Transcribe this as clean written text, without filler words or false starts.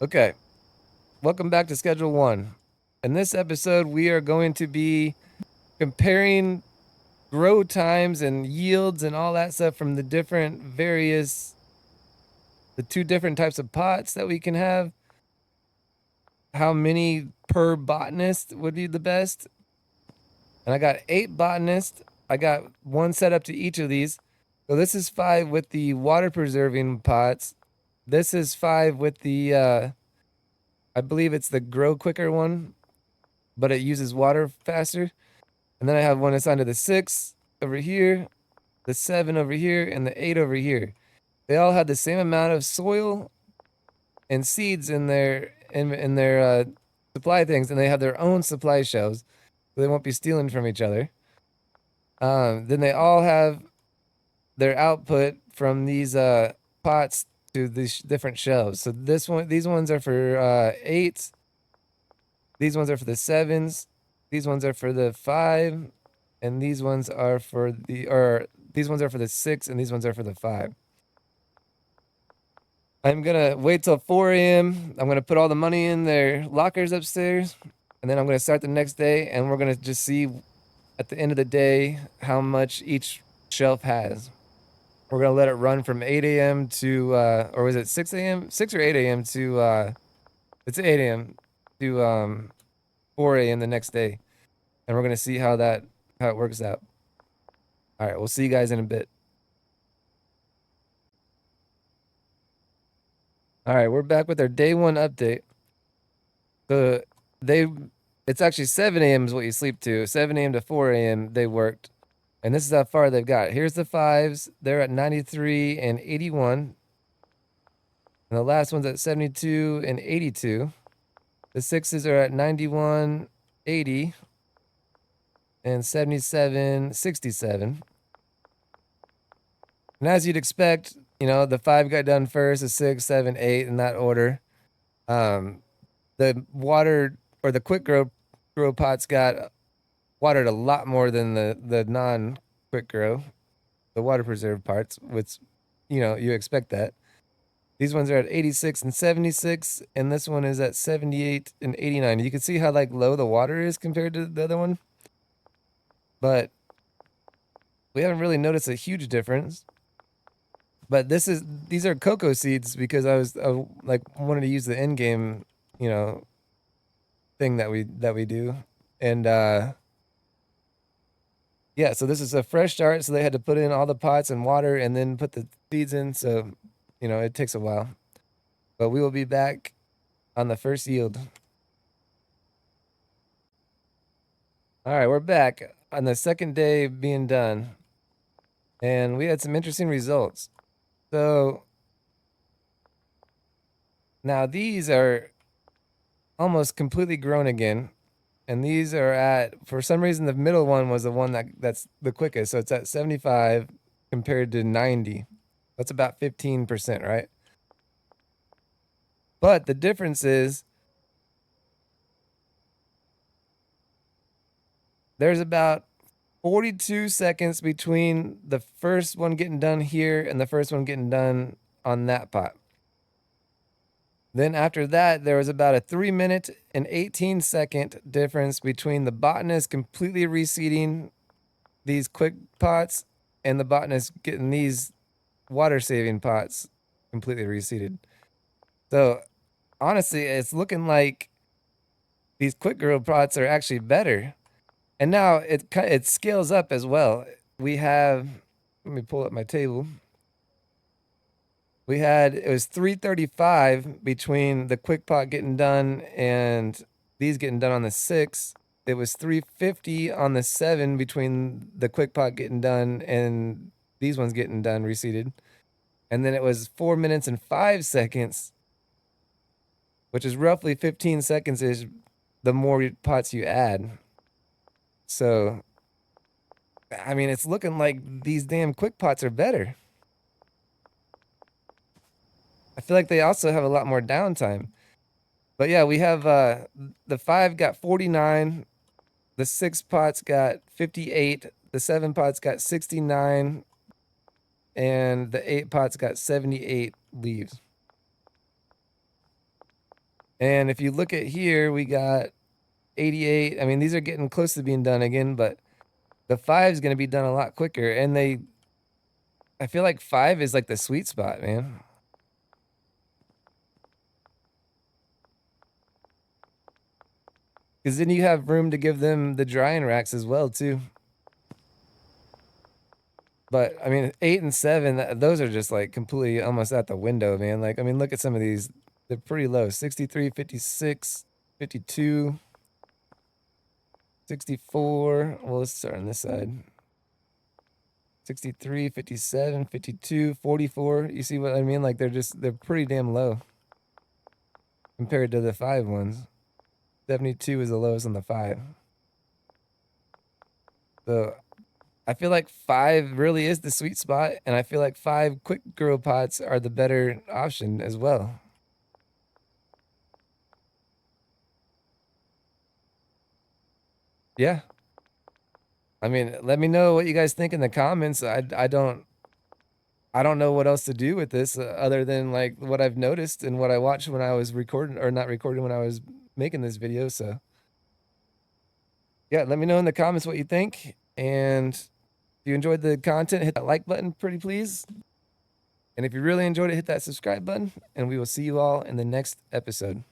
Okay, welcome back to Schedule 1. In this episode, we are going to be comparing grow times and yields and all that stuff from the two different types of pots that we can have. How many per botanist would be the best? And I got 8 botanists. I got one set up to each of these. So this is 5 with the water preserving pots. This is 5 with I believe it's the grow quicker one, but it uses water faster. And then I have one assigned to the 6 over here, the 7 over here, and the 8 over here. They all had the same amount of soil and seeds in their supply things, and they have their own supply shelves, so they won't be stealing from each other. Then they all have their output from these pots to these different shelves. So these ones are for 8s. These ones are for the 7s. These ones are for the 5, and these ones are for the 6, and these ones are for the 5. I'm gonna wait till 4 a.m. I'm gonna put all the money in their lockers upstairs, and then I'm gonna start the next day, and we're gonna just see at the end of the day how much each shelf has. We're gonna let it run from 8 a.m. to or was it 6 a.m.? 6 or 8 a.m. to it's 8 a.m. to 4 a.m. the next day, and we're gonna see how it works out. All right, we'll see you guys in a bit. All right, we're back with our day 1 update. So they, it's actually 7 a.m. is what you sleep to. 7 a.m. to 4 a.m. they worked, and this is how far they've got. Here's the 5s. They're at 93 and 81, and the last one's at 72 and 82. The 6s are at 91, 80, and 77, 67. And as you'd expect, the 5 got done first, the 6, 7, 8 in that order. The water or the quick grow pots got watered a lot more than the non quick grow, the water preserved parts, which you expect that. These ones are at 86 and 76, and this one is at 78 and 89. You can see how low the water is compared to the other one, but we haven't really noticed a huge difference. But these are cocoa seeds because I wanted to use the end game, thing that we do, and yeah. So this is a fresh start. So they had to put in all the pots and water and then put the seeds in. So it takes a while, but we will be back on the first yield. All right, we're back on the second day being done, and we had some interesting results. So now these are almost completely grown again, and these are for some reason, the middle one was the one that's the quickest. So it's at 75 compared to 90. That's about 15%, right? But the difference is there's about 42 seconds between the first one getting done here and the first one getting done on that pot. Then after that, there was about a 3-minute and 18-second difference between the botanist completely reseeding these quick pots and the botanist getting these water-saving pots completely reseeded. So honestly, it's looking like these quick grow pots are actually better. And now it scales up as well. We have, let me pull up my table. It was 335 between the quick pot getting done and these getting done on the 6. It was 350 on the 7 between the quick pot getting done and these ones getting done reseeded. And then it was 4 minutes and 5 seconds, which is roughly 15 seconds is the more pots you add. So, I mean, it's looking like these damn quick pots are better. I feel like they also have a lot more downtime. But yeah, we have the 5 got 49, the 6 pots got 58, the 7 pots got 69, and the 8 pots got 78 leaves. And if you look at here, we got 88. I mean, these are getting close to being done again, but the 5 is going to be done a lot quicker. And I feel like 5 is like the sweet spot, man. Because then you have room to give them the drying racks as well, too. But I mean, 8 and 7, those are just like completely almost out the window, man. Like, I mean, look at some of these. They're pretty low. 63, 56, 52, 64. Well, let's start on this side. 63, 57, 52, 44. You see what I mean? Like, they're pretty damn low compared to the 5 ones. 72 is the lowest on the 5. So I feel like 5 really is the sweet spot, and I feel like 5 quick grow pots are the better option as well. Yeah. I mean, let me know what you guys think in the comments. I don't know what else to do with this other than like what I've noticed and what I watched when I was recording, or not recording, when I was making this video. So yeah, let me know in the comments what you think. And if you enjoyed the content, hit that like button, pretty please. And if you really enjoyed it, hit that subscribe button, and we will see you all in the next episode.